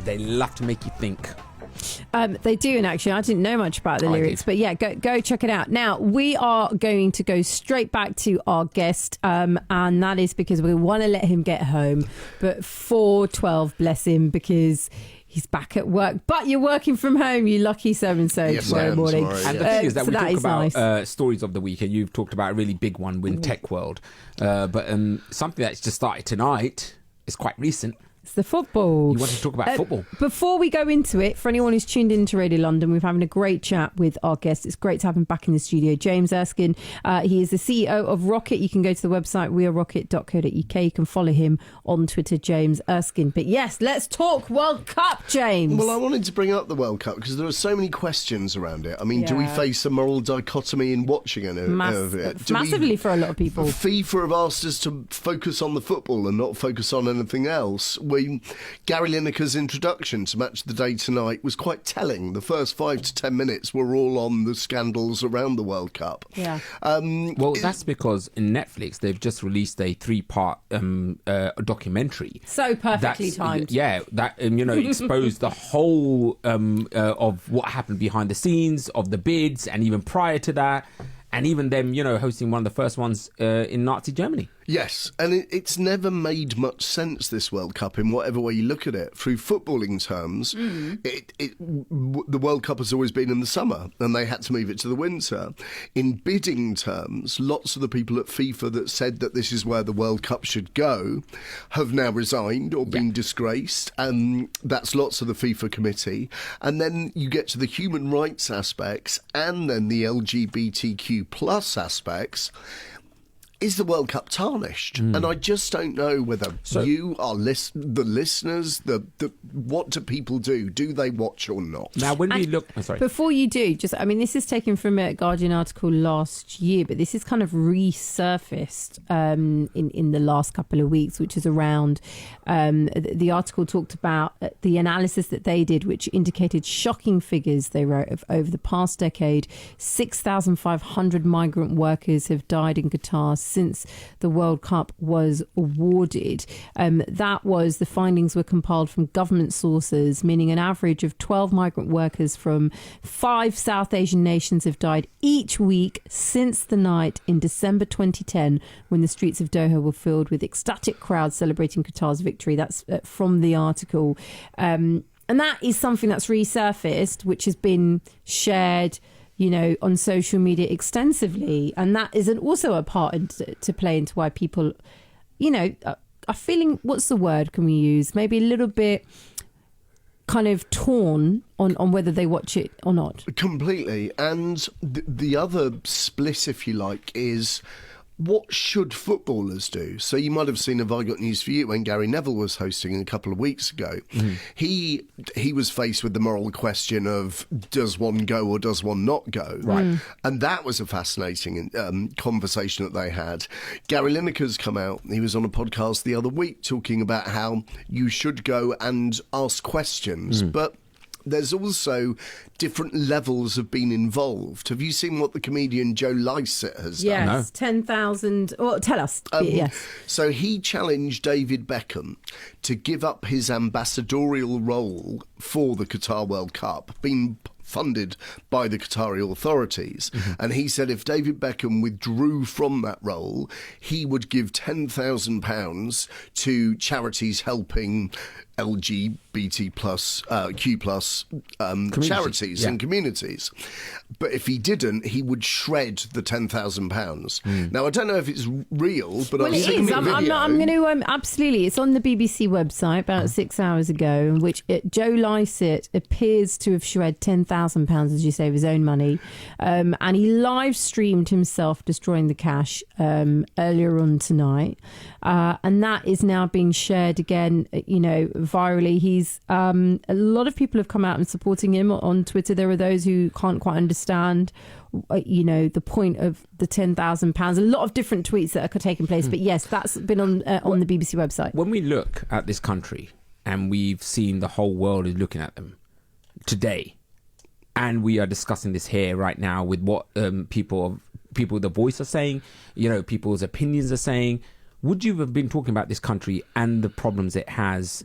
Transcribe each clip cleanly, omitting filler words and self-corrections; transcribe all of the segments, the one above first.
They love to make you think. They do, and actually, I didn't know much about the lyrics, but yeah, go check it out. Now, we are going to go straight back to our guest, and that is because we want to let him get home, but 4:12, bless him, because he's back at work. But you're working from home, you lucky so-and-so, tomorrow morning. And the thing is that we talk about stories of the week, and you've talked about a really big one in tech world, but something that's just started tonight is quite recent. It's the football. You want to talk about football? Before we go into it, for anyone who's tuned into Radio London, we're having a great chat with our guest. It's great to have him back in the studio. James Erskine. He is the CEO of Rocket. You can go to the website wearerocket.co.uk. You can follow him on Twitter, James Erskine. But yes, let's talk World Cup, James. Well, I wanted to bring up the World Cup because there are so many questions around it. I mean, do we face a moral dichotomy in watching it? Massively for a lot of people. FIFA have asked us to focus on the football and not focus on anything else. Gary Lineker's introduction to Match of the Day tonight was quite telling. The first 5 to 10 minutes were all on the scandals around the World Cup. Yeah. Well, that's because in Netflix they've just released a 3-part documentary. So perfectly timed. Yeah, that exposed the whole of what happened behind the scenes of the bids, and even prior to that. And even them, hosting one of the first ones in Nazi Germany. Yes, and it's never made much sense, this World Cup, in whatever way you look at it. Through footballing terms, the World Cup has always been in the summer, and they had to move it to the winter. In bidding terms, lots of the people at FIFA that said that this is where the World Cup should go have now resigned or been disgraced, and that's lots of the FIFA committee. And then you get to the human rights aspects, and then the LGBTQ plus aspects. Is the World Cup tarnished? And I just don't know whether you are the listeners, what do people do? Do they watch or not? Now, when we look... Before you do, this is taken from a Guardian article last year, but this is kind of resurfaced in the last couple of weeks, which is around... the article talked about the analysis that they did, which indicated shocking figures they wrote of over the past decade. 6,500 migrant workers have died in Qatar since the World Cup was awarded. The findings were compiled from government sources, meaning an average of 12 migrant workers from 5 South Asian nations have died each week since the night in December 2010, when the streets of Doha were filled with ecstatic crowds celebrating Qatar's victory. That's from the article. And that is something that's resurfaced, which has been shared on social media extensively. And that is also a part to play into why people, are feeling, what's the word can we use? Maybe a little bit kind of torn on whether they watch it or not. Completely. And the other split, if you like, is... what should footballers do? So you might have seen Have I Got News For You when Gary Neville was hosting a couple of weeks ago. He was faced with the moral question of, does one go or does one not go? Right. And that was a fascinating conversation that they had. Gary Lineker's come out. He was on a podcast the other week talking about how you should go and ask questions. But there's also different levels of being involved. Have you seen what the comedian Joe Lycett has done? Yes, 10,000... Well, tell us. Yes. So he challenged David Beckham to give up his ambassadorial role for the Qatar World Cup, being funded by the Qatari authorities. And he said if David Beckham withdrew from that role, he would give £10,000 to charities helping LGBT plus Q plus charities and communities. But if he didn't, he would shred the £10,000. Now I don't know if it's real, but it is. I'm going to absolutely. It's on the BBC website about 6 hours ago, in which Joe Lycett appears to have shred £10,000, as you say, of his own money, and he live streamed himself destroying the cash earlier on tonight, and that is now being shared again, virally. He's a lot of people have come out and supporting him on Twitter. There are those who can't quite understand the point of the £10,000. A lot of different tweets that are taking place, but yes, that's been on the BBC website. When we look at this country, and we've seen the whole world is looking at them today, and we are discussing this here right now with what people with a voice are saying, people's opinions are saying, would you have been talking about this country and the problems it has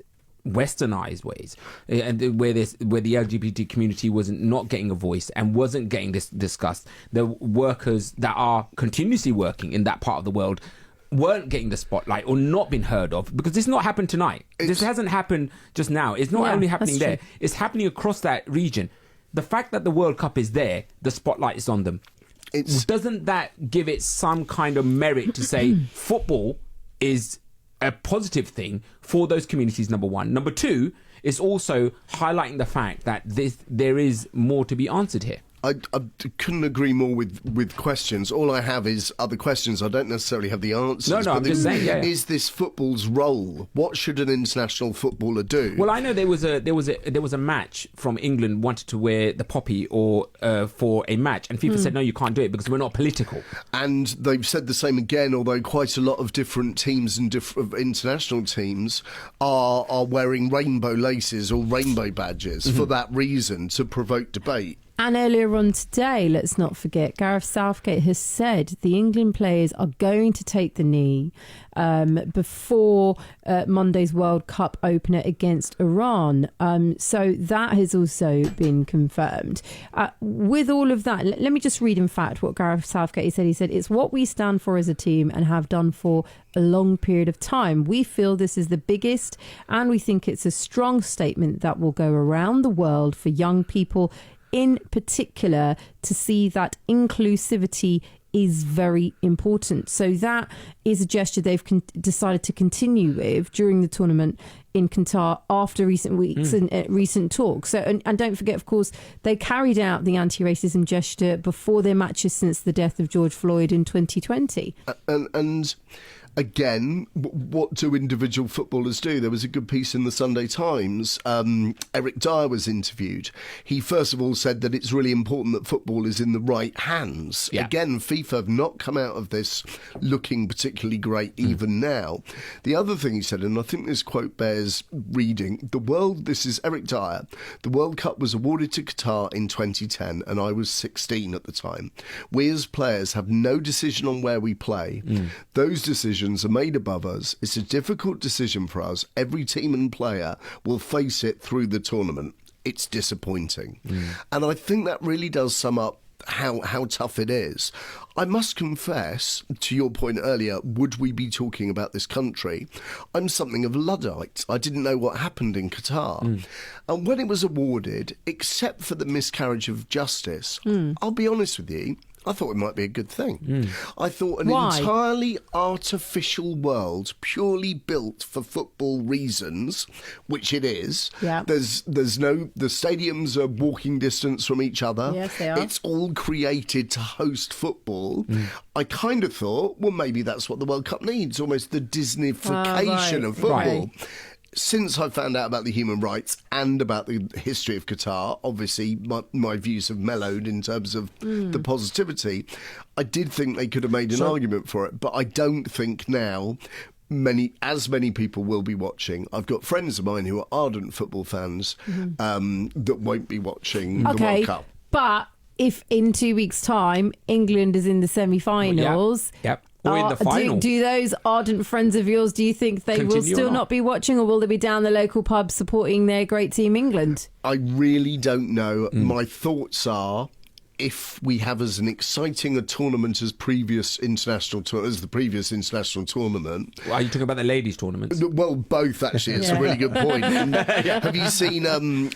westernized ways, and where the LGBT community wasn't not getting a voice and wasn't getting discussed. The workers that are continuously working in that part of the world weren't getting the spotlight or not been heard of, because this not happened tonight. This hasn't happened just now. It's not only happening there, it's happening across that region. The fact that the World Cup is there, the spotlight is on them. Doesn't that give it some kind of merit to say football is a positive thing for those communities, number one? Number two, it's also highlighting the fact that there is more to be answered here. I couldn't agree more with questions. All I have is other questions. I don't necessarily have the answers. No, I'm just saying, is this football's role? What should an international footballer do? Well, I know there was a match from England wanted to wear the poppy or for a match, and FIFA said no, you can't do it because we're not political. And they've said the same again, although quite a lot of different teams and different international teams are wearing rainbow laces or rainbow badges for that reason, to provoke debate. And earlier on today, let's not forget, Gareth Southgate has said the England players are going to take the knee before Monday's World Cup opener against Iran. So that has also been confirmed. With all of that, let me just read, in fact, what Gareth Southgate said. He said, "It's what we stand for as a team and have done for a long period of time. We feel this is the biggest, and we think it's a strong statement that will go around the world for young people in particular to see that inclusivity is very important." So that is a gesture they've decided to continue with during the tournament in Qatar after recent weeks and recent talks. So, and don't forget, of course, they carried out the anti-racism gesture before their matches since the death of George Floyd in 2020. And again, what do individual footballers do? There was a good piece in the Sunday Times. Eric Dyer was interviewed. He first of all said that it's really important that football is in the right hands. Yeah. Again, FIFA have not come out of this looking particularly great even now. The other thing he said, and I think this quote bears reading, this is Eric Dyer, "The World Cup was awarded to Qatar in 2010 and I was 16 at the time. We as players have no decision on where we play. Those decisions are made above us. It's a difficult decision for us. Every team and player will face it through the tournament. It's disappointing." And I think that really does sum up how tough it is. I must confess, to your point earlier, would we be talking about this country? I'm something of a Luddite. I didn't know what happened in Qatar. And when it was awarded, except for the miscarriage of justice, I'll be honest with you, I thought it might be a good thing. I thought an entirely artificial world, purely built for football reasons, which it is. Yeah. The stadiums are walking distance from each other. Yes, they are. It's all created to host football. I kind of thought, well, maybe that's what the World Cup needs, almost the Disneyfication of football. Right. Since I found out about the human rights and about the history of Qatar, obviously my views have mellowed in terms of the positivity. I did think they could have made an argument for it, but I don't think now as many people will be watching. I've got friends of mine who are ardent football fans that won't be watching the World Cup. But if in 2 weeks' time England is in the semi-finals... Yep. Or in the final. Do those ardent friends of yours, do you think they will still not be watching, or will they be down the local pub supporting their great team England? I really don't know. My thoughts are, if we have as an exciting a tournament as the previous international tournament. Well, are you talking about the ladies' tournaments? Well, both actually. It's a really good point. And have you seen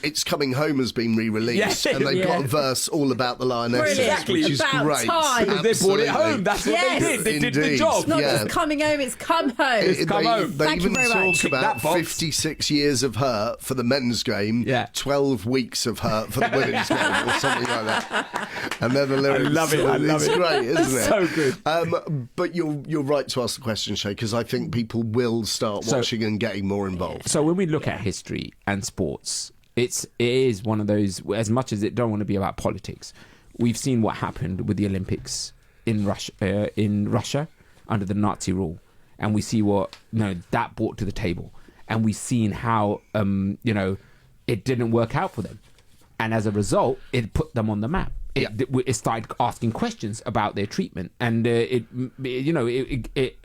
It's Coming Home has been re-released, and they've got a verse all about the Lionesses, Exactly. which is About great. time. They brought it home. That's what they did. They did the job. It's not just coming home, it's come home. They Thank even you very much. talk about That box. 56 years of hurt for the men's game, 12 weeks of hurt for the women's game, or something like that. And then the lyrics. I love it. It's great, isn't it? So good. But you're right to ask the question, Shay, because I think people will start watching and getting more involved. So when we look at history and sports, it is one of those, as much as it don't want to be about politics, we've seen what happened with the Olympics in Russia under the Nazi rule, and we see what that brought to the table, and we've seen how it didn't work out for them, and as a result, it put them on the map. It started asking questions about their treatment, and it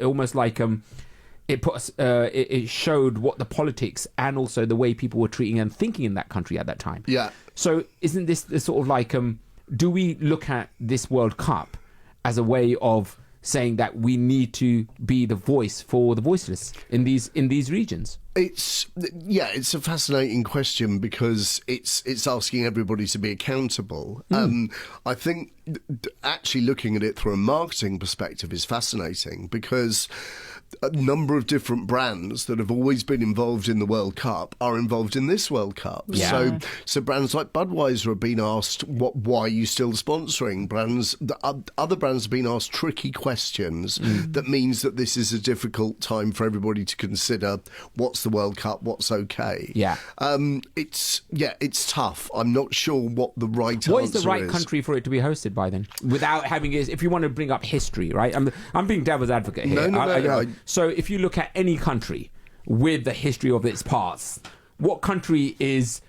almost like it put us, it showed what the politics and also the way people were treating and thinking in that country at that time. Yeah. So isn't this the sort of like, do we look at this World Cup as a way of saying that we need to be the voice for the voiceless in these regions? It's a fascinating question because it's asking everybody to be accountable. I think actually looking at it through a marketing perspective is fascinating because a number of different brands that have always been involved in the World Cup are involved in this World Cup. Yeah. So brands like Budweiser have been asked, why are you still sponsoring? Other brands have been asked tricky questions that means that this is a difficult time for everybody to consider what's the World Cup, what's okay. Yeah. It's tough. I'm not sure what the right answer is. What is the right country for it to be hosted by then? Without having it, if you want to bring up history, right? I'm being devil's advocate here. No. So if you look at any country with the history of its past, what country is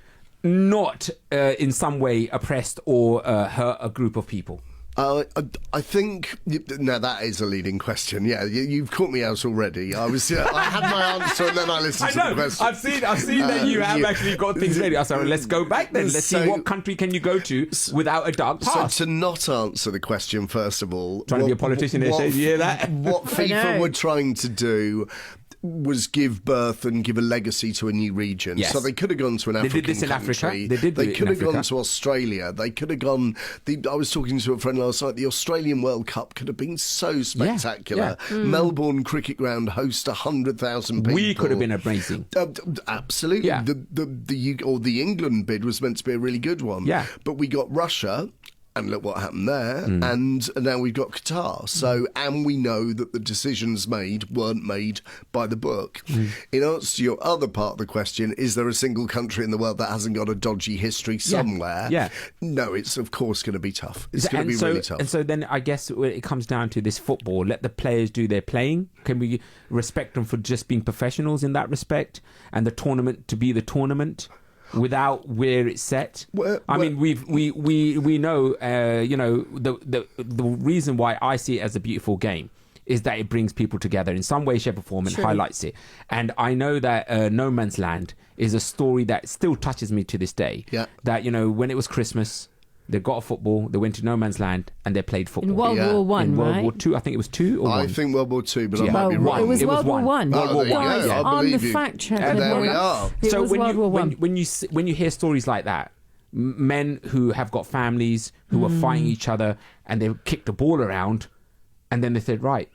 not in some way oppressed or hurt a group of people? I think now that is a leading question. Yeah, you've caught me out already. I had my answer and then I listened to the question. I've seen that you have actually got things ready. I said, let's go back then. Let's see what country can you go to without a dark past. So to not answer the question, first of all, trying to be a politician here, Shay, do you hear that? What FIFA were trying to do was give birth and give a legacy to a new region. Yes. So they could have gone to an African country. They did this in Africa. They could have gone to Australia. They could have gone... I was talking to a friend last night. The Australian World Cup could have been so spectacular. Yeah. Melbourne Cricket Ground host 100,000 people. We could have been amazing. Absolutely. Yeah. The England bid was meant to be a really good one. Yeah. But we got Russia... And look what happened there. And now we've got Qatar. So, and we know that the decisions made weren't made by the book. In answer to your other part of the question, is there a single country in the world that hasn't got a dodgy history somewhere? Yeah. No, it's of course going to be tough. It's going to be really tough. And so then I guess it comes down to this football. Let the players do their playing. Can we respect them for just being professionals in that respect? And the tournament to be the tournament? Without where it's set, I mean, we know, the reason why I see it as a beautiful game is that it brings people together in some way, shape, or form and highlights it. And I know that No Man's Land is a story that still touches me to this day. Yeah. That when it was Christmas, they got a football, they went to No Man's Land and they played football. In World War One, in World right? War Two, I think it was 2 or 1. I think World War II, but I Yeah. might be wrong. It was It was World War one. One. World War there you One, go. yeah. I On the believe you. fact check. And there we are. It So was World War One. when you hear stories like that, men who have got families who are fighting each other and they've kicked the ball around, and then they said, right,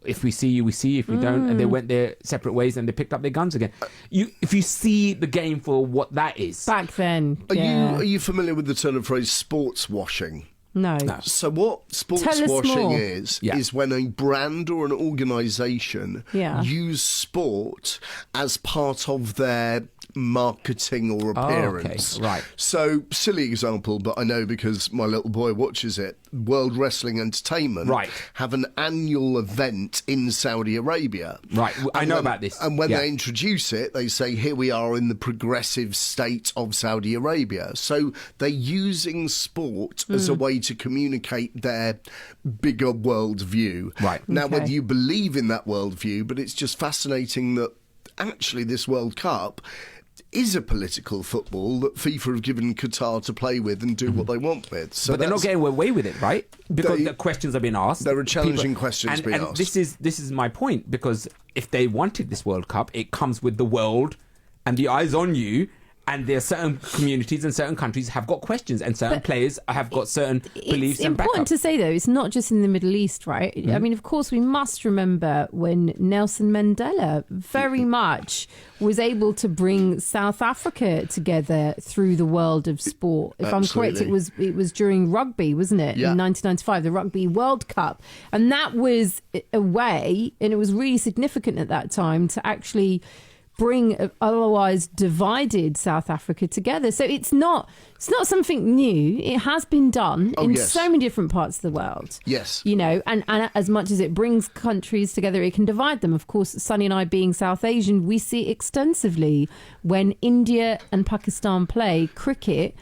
if we see you, we see you. If we don't, and they went their separate ways and they picked up their guns again. If you see the game for what that is, Back then. Are you familiar with the term of phrase sports washing? No. So what sports Tell us washing more. is when a brand or an organisation use sport as part of their marketing or appearance. Okay. Right. So, silly example, but I know because my little boy watches it, World Wrestling Entertainment have an annual event in Saudi Arabia. Right. I know about this. And when they introduce it, they say, here we are in the progressive state of Saudi Arabia. So they're using sport as a way to communicate their bigger world view. Right. Now, Okay. whether you believe in that world view, but it's just fascinating that actually this World Cup is a political football that FIFA have given Qatar to play with and do what they want with. So but they're not getting away with it, right? Because the questions are being asked. There are challenging questions being asked. And this is my point, because if they wanted this World Cup, it comes with the world and the eyes on you. And there are certain communities and certain countries have got questions, and certain players have got certain beliefs and backup. It's important to say, though, it's not just in the Middle East, right? I mean, of course, we must remember when Nelson Mandela very much was able to bring South Africa together through the world of sport. If I'm correct, it was during rugby, wasn't it? Yeah. In 1995, the Rugby World Cup. And that was a way, and it was really significant at that time, to actually bring otherwise divided South Africa together. So it's not something new. It has been done in so many different parts of the world. Yes. And as much as it brings countries together, it can divide them. Of course, Sunny and I being South Asian, we see extensively when India and Pakistan play cricket.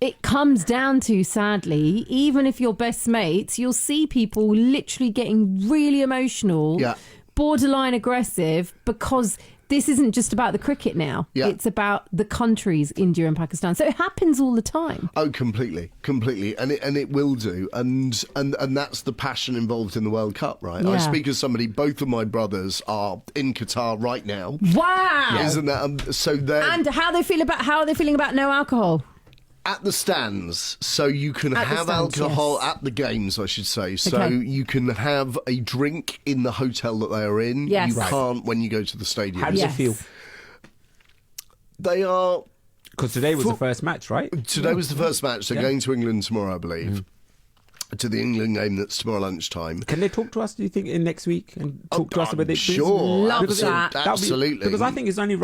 It comes down to, sadly, even if you're best mates, you'll see people literally getting really emotional. Yeah. borderline aggressive because this isn't just about the cricket now. Yeah. It's about the countries, India and Pakistan. So it happens all the time. Oh, completely, and it will do, and that's the passion involved in the World Cup, right? Yeah. I speak as somebody. Both of my brothers are in Qatar right now. Wow! Isn't that so? And how are they feeling about no alcohol? At the stands, so you can At the have stands, alcohol yes. at the games, I should say. So Okay. you can have a drink in the hotel that they are in. Yes. You Right. can't when you go to the stadium. How does Yes. it feel? They are. Because today was the first match, right? Today was the first match. They're Yeah. going to England tomorrow, I believe. To the England game that's tomorrow lunchtime. Can they talk to us, do you think, in next week? And talk to us about the experience? Sure, Love absolutely, that. That'll be- absolutely. because I think it's only right